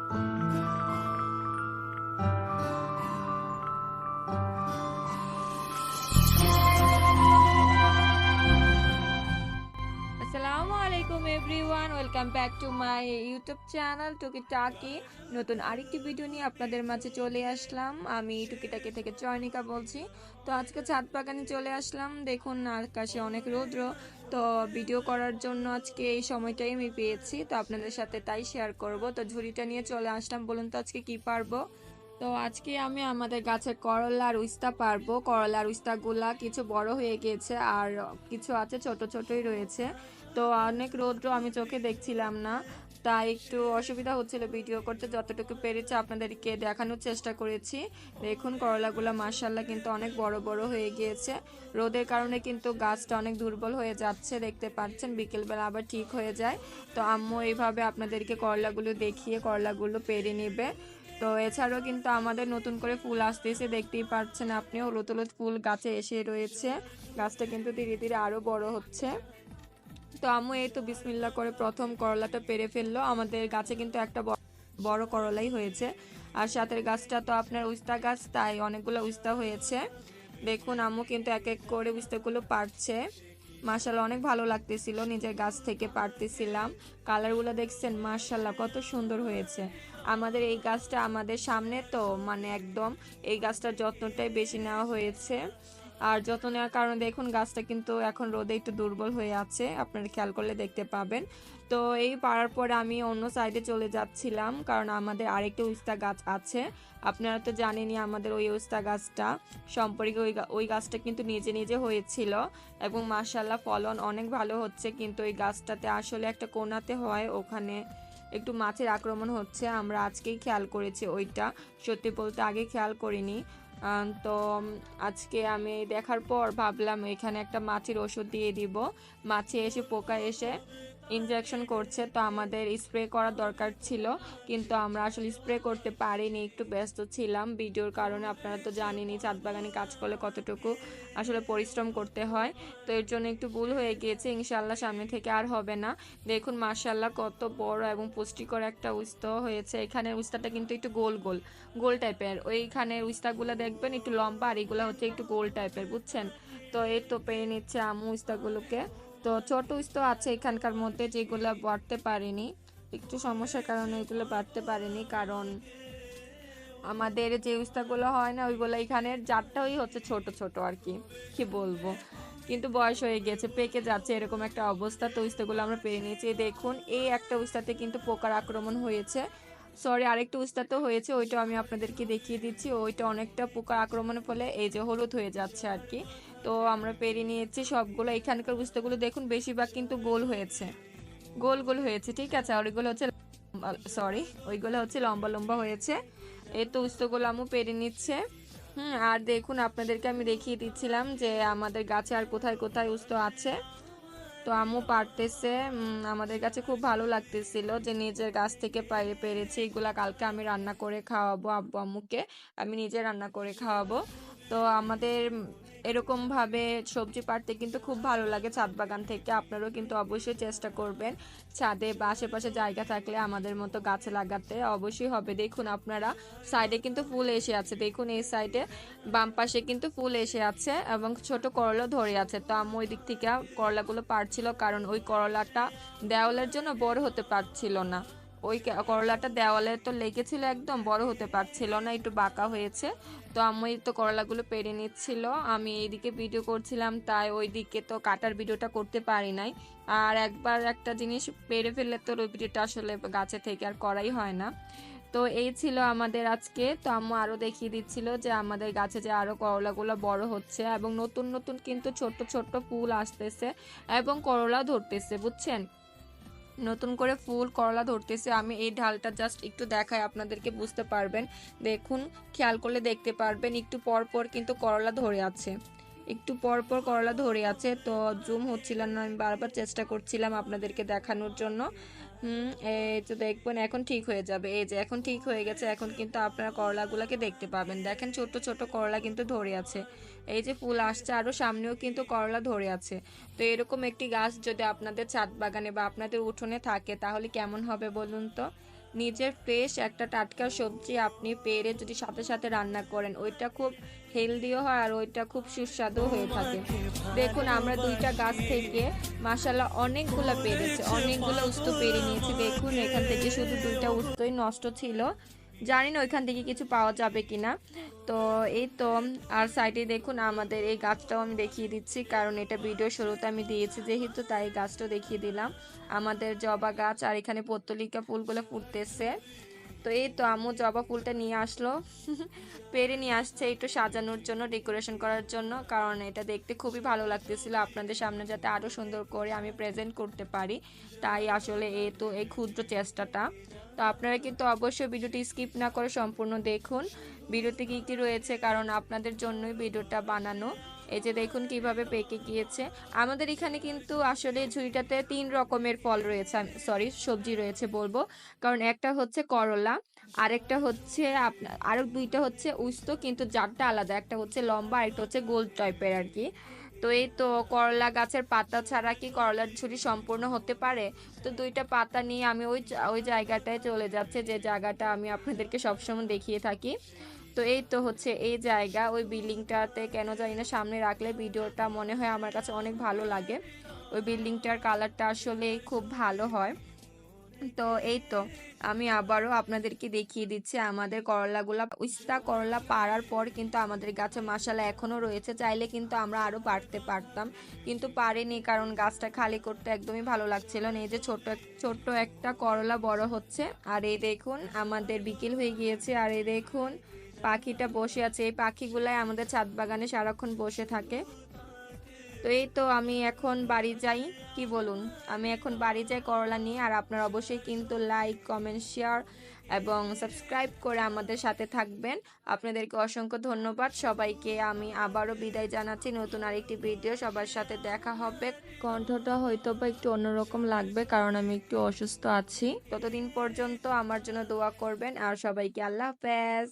আসসালামু আলাইকুম everyone, welcome back to my YouTube channel টুকিটাকি। নতুন আরেকটি ভিডিও নিয়ে আপনাদের মাঝে চলে আসলাম। আমি টুকিটাকি থেকে চয়নিকা বলছি। তো আজকে ছাদ বাগানে চলে আসলাম। দেখুন আকাশে অনেক রৌদ্র, তো ভিডিও করার জন্য আজকে এই সময়টাই আমি পেয়েছি, তো আপনাদের সাথে তাই শেয়ার করব। তো ঝুড়িটা নিয়ে চলে আসলাম। বলুন তো আজকে কি পারবো। তো আজকে আমি আমাদের গাছের করলা আর উস্তা পারবো। করলা আর উস্তাগুলা কিছু বড় হয়ে গিয়েছে আর কিছু আছে ছোট ছোটই রয়েছে। তো অনেক রৌদ্র, আমি চোখে দেখছিলাম না, তাই একটু অসুবিধা হচ্ছিল ভিডিও করতে। যতটুকু পেরেছি আপনাদেরকে দেখানোর চেষ্টা করেছি। দেখুন করলাগুলো মাশাআল্লাহ কিন্তু অনেক বড় বড় হয়ে গিয়েছে। রোদের কারণে কিন্তু গাছটা অনেক দুর্বল হয়ে যাচ্ছে, দেখতে পাচ্ছেন। বিকেলবেলা আবার ঠিক হয়ে যায়। তো আম্মু এইভাবে আপনাদেরকে করলাগুলো দেখিয়ে করলাগুলো পেরে নেবে। তো এছাড়াও কিন্তু আমাদের নতুন করে ফুল আসতেছে, দেখতেই পাচ্ছেন আপনি। হলুদ হলুদ ফুল গাছে এসে রয়েছে। গাছটা কিন্তু ধীরে ধীরে আরো বড় হচ্ছে। তো আম্মু এই তো বিসমিল্লাহ করে প্রথম করলাটা পেরে ফেললো। আমাদের গাছে কিন্তু একটা বড় করলাই হয়েছে। আর সাথের গাছটা তো আপনার উস্তা গাছ, তাই অনেকগুলো উস্তা হয়েছে। দেখুন আম্মু কিন্তু এক এক করে উস্তাগুলো পারছে। মাশাল্লাহ অনেক ভালো লাগতেছিল, নিজের গাছ থেকে পারতেছিলাম। কালারগুলো দেখছেন, মাশাল্লাহ কত সুন্দর হয়েছে। আমাদের এই গাছটা আমাদের সামনে, তো মানে একদম এই গাছটার যত্নটাই বেশি নেওয়া হয়েছে। আর যত্ন নেওয়ার কারণে দেখুন গাছটা কিন্তু এখন রোদে একটু দুর্বল হয়ে আছে, আপনারা খেয়াল করলে দেখতে পাবেন। তো এই পাড়ার পরে আমি অন্য সাইডে চলে যাচ্ছিলাম, কারণ আমাদের আরেকটা উস্তা গাছ আছে। আপনারা তো জানেনই আমাদের ওই উস্তা গাছটা সম্পর্কে, ওই গাছটা কিন্তু নিজে নিজে হয়েছিল এবং মাশাআল্লাহ ফলন অনেক ভালো হচ্ছে। কিন্তু ওই গাছটাতে আসলে একটা কোনাতে হয়, ওখানে একটু মাছের আক্রমণ হচ্ছে। আমরা আজকেই খেয়াল করেছি ওইটা, সত্যি বলতে আগে খেয়াল করিনি। তো আজকে আমি দেখার পর ভাবলাম এখানে একটা মাছির ওষুধ দিয়ে দিব। মাছি এসে পোকা এসে ইনজেকশন করছে, তো আমাদের স্প্রে করার দরকার ছিল, কিন্তু আমরা আসলে স্প্রে করতে পারিনি, একটু ব্যস্ত ছিলাম ভিডিওর কারণে। আপনারা তো জানেনই ছাদ বাগানে কাজ করলে কতটুকু আসলে পরিশ্রম করতে হয়। তো এর জন্য একটু ভুল হয়ে গিয়েছে, ইনশাআল্লাহ সামনে থেকে আর হবে না। দেখুন মাশাআল্লাহ কত বড় এবং পুষ্টিকর একটা উস্তা হয়েছে। এখানে উস্তাটা কিন্তু একটু গোল গোল গোল টাইপের, ওইখানে উস্তাগুলো দেখবেন একটু লম্বা, আর এগুলো হচ্ছে একটু গোল টাইপের, বুঝছেন। তো এই তো পেয়ে নিচ্ছে আম্মু উস্তাগুলোকে। তো ছোট উস্তা আছে এখানকার মধ্যে, যেগুলো বাড়তে পারেনি, একটু সমস্যার কারণে এগুলো বাড়তে পারেনি। কারণ আমাদের যে উস্তাগুলো হয় না, ওইগুলো এখানের জাতটাই হচ্ছে ছোট ছোট আর কি, কি বলবো। কিন্তু বয়স হয়ে গেছে, পেকে যাচ্ছে, এরকম একটা অবস্থা। তো উস্তাগুলো আমরা পেরে নিয়েছি। দেখুন এই একটা উস্তাতে কিন্তু পোকার আক্রমণ হয়েছে। সরি, আরেকটা উস্তাতে হয়েছে, ওইটা আমি আপনাদেরকে দেখিয়ে দিচ্ছি। ওইটা অনেকটা পোকার আক্রমণের ফলে এই যে হলুদ হয়ে যাচ্ছে আর কি। তো আমরা পেরে নিয়েছি সবগুলো। এখানকার উস্তাগুলো দেখুন বেশিরভাগ কিন্তু গোল হয়েছে, গোল গোল হয়েছে, ঠিক আছে। আর ওইগুলো হচ্ছে সরি, ওইগুলো হচ্ছে লম্বা লম্বা হয়েছে। এই তো উস্তগুলো আম্মু পেরে নিচ্ছে। আর দেখুন আপনাদেরকে আমি দেখিয়ে দিচ্ছিলাম যে আমাদের গাছে আর কোথায় কোথায় উস্ত আছে। তো আম্মু পারতেছে। আমাদের কাছে খুব ভালো লাগতেছিল যে নিজের গাছ থেকে পেরেছি। এগুলা কালকে আমি রান্না করে খাওয়াবো আব্বু আম্মুকে, আমি নিজে রান্না করে খাওয়াবো। তো আমাদের এরকম ভাবে সবজি পাড়তে কিন্তু খুব ভালো লাগে ছাদ বাগান থেকে। আপনারাও কিন্তু অবশ্যই চেষ্টা করবেন ছাদে বা আশেপাশে জায়গা থাকলে আমাদের মতো গাছ লাগাতে, অবশ্যই হবে। দেখুন আপনারা সাইডে কিন্তু ফুল এসে আছে, দেখুন এই সাইডে বাম পাশে কিন্তু ফুল এসে আছে এবং ছোট করলা ধরে আছে। তো আম্মু ওই দিক থেকে করলাগুলো পারছিল, কারণ ওই করলাটা দেওয়ালের জন্য বড় হতে পারছিল না। ওই করলাটা দেওয়ালে তো লেগেছিল, একদম বড় হতে পারছিল না, একটু বাঁকা হয়েছে। তো আম্মু তো করলাগুলো পেরে নিচ্ছিল, আমি এইদিকে ভিডিও করছিলাম, তাই ওই দিকে তো কাটার ভিডিওটা করতে পারি নাই। আর একবার একটা জিনিস পেরে ফেললে তো ওই ভিডিওটা আসলে গাছে থেকে আর করাই হয় না। তো এই ছিল আমাদের আজকে। তো আম্মু আরো দেখিয়ে দিচ্ছিল যে আমাদের গাছে যে আরো করলাগুলো বড় হচ্ছে এবং নতুন নতুন কিন্তু ছোট্ট ছোট্ট ফুল আসতেছে এবং করলা ধরতেছে, বুঝছেন। নতুন করে ফুল করলা ধরতেছে। আমি এই ঢালটা জাস্ট একটু দেখাই আপনাদেরকে, বুঝতে পারবেন। দেখুন খেয়াল করলে দেখতে পারবেন একটু পর পর কিন্তু করলা ধরে আছে, একটু পর পর করলা ধরে আছে। তো জুম হচ্ছিল না, আমি বারবার চেষ্টা করছিলাম আপনাদেরকে দেখানোর জন্য। এই তো দেখবেন এখন ঠিক হয়ে যাবে। এই যে এখন ঠিক হয়ে গেছে, এখন কিন্তু আপনারা করলাগুলোকে দেখতে পাবেন। দেখেন ছোট ছোট করলা কিন্তু ধরে আছে। এই যে ফুল আসছে, আরো সামনেও কিন্তু করলা ধরে আছে। তো এরকম একটি গাছ যদি আপনাদের ছাদ বাগানে বা আপনাদের উঠোনে থাকে তাহলে কেমন হবে বলুন তো। নিজের ফ্রেশ একটা টাটকা সবজি আপনি পেরে যদি সাথে সাথে রান্না করেন, ওইটা খুব হেলদিও হয় আর ওইটা খুব সুস্বাদু হয়ে থাকে। দেখুন আমরা 2টা গাছ থেকে মাশাআল্লাহ অনেকগুলা পেরেছে, অনেকগুলো উস্তো পেরে নিয়েছি। দেখুন এখান থেকে শুধু 2টা উস্তোই নষ্ট ছিল। জানি না ওইখান থেকে কিছু পাওয়া যাবে কিনা। তো এই তো, আর সাইডে দেখুন আমাদের এই গাছটাও আমি দেখিয়ে দিচ্ছি, কারণ এটা ভিডিও শুরুতে আমি দিয়েছি যেহেতু, তাই গাছটাও দেখিয়ে দিলাম। আমাদের জবা গাছ, আর এখানে পত্তলিকা ফুলগুলো ফুটতেছে। তো এই তো আম্মু জবা ফুলটা নিয়ে আসলো, পেরে নিয়ে আসছে একটু সাজানোর জন্য, ডেকোরেশন করার জন্য, কারণ এটা দেখতে খুবই ভালো লাগতেছিল আপনাদের সামনে যাতে আরো সুন্দর করে আমি প্রেজেন্ট করতে পারি। তাই আসলে এই তো এই ক্ষুদ্র চেষ্টাটা। তো আপনারা কিন্তু অবশ্যই ভিডিওটি স্কিপ না করে সম্পূর্ণ দেখুন ভিডিওতে কি কি রয়েছে, কারণ আপনাদের জন্যই ভিডিওটা বানানো। এই যে দেখুন কিভাবে পেকে গিয়েছে। আমাদের এখানে কিন্তু আসলে ঝুড়িটাতে 3 রকমের ফল রয়েছে, সরি সবজি রয়েছে বলবো, কারণ একটা হচ্ছে করলা, আরেকটা হচ্ছে আপনার, আরো 2টা হচ্ছে উস্তো, কিন্তু জাতটা আলাদা, একটা হচ্ছে লম্বা আরেকটা হচ্ছে গোল টাইপের আর কি। তো এই তো করলা গাছের পাতা ছাড়া কি করলার ঝুড়ি সম্পূর্ণ হতে পারে? তো 2টা পাতা নিয়ে আমি ওই জায়গাটায় চলে যাচ্ছে, যে জায়গাটা আমি আপনাদেরকে সবসময় দেখিয়ে থাকি। তো এই তো হচ্ছে এই জায়গা, ওই বিল্ডিংটাতে কেন জানি না সামনে রাখলে ভিডিওটা মনে হয় আমার কাছে অনেক ভালো লাগে। ওই বিল্ডিংটার কালারটা আসলে খুব ভালো হয়। তো এই তো আমি আবারও আপনাদেরকে দেখিয়ে দিচ্ছি আমাদের করলাগুলা, উস্তা করলা পাড়ার পর কিন্তু আমাদের গাছে মাশাআল্লাহ এখনো রয়েছে। চাইলে কিন্তু আমরা আরো পারতে পারতাম, কিন্তু পারিনি, কারণ গাছটা খালি করতে একদমই ভালো লাগছিল না। এই যে ছোট্ট ছোট্ট একটা করলা বড় হচ্ছে, আর এই দেখুন আমাদের বিকেল হয়ে গিয়েছে, আর এই দেখুন পাখিটা বসে আছে। এই পাখিগুলাই আমাদের ছাদ বাগানে সারাক্ষণ বসে থাকে। তো এই তো আমি এখন বাড়ি যাই, কি বলুন, আমি এখন বাড়ি যাই করলা নিয়ে। আর আপনারা অবশ্যই কিন্তু লাইক কমেন্ট শেয়ার এবং সাবস্ক্রাইব করে আমাদের সাথে থাকবেন। আপনাদেরকে অসংখ্য ধন্যবাদ সবাইকে। আমি আবারও বিদায় জানাচ্ছি, নতুন আরেকটি ভিডিও সবার সাথে দেখা হবে। কণ্ঠটা হয়তো বা একটু অন্যরকম লাগবে, কারণ আমি একটু অসুস্থ আছি। ততদিন পর্যন্ত আমার জন্য দোয়া করবেন, আর সবাইকে আল্লাহ হাফেজ।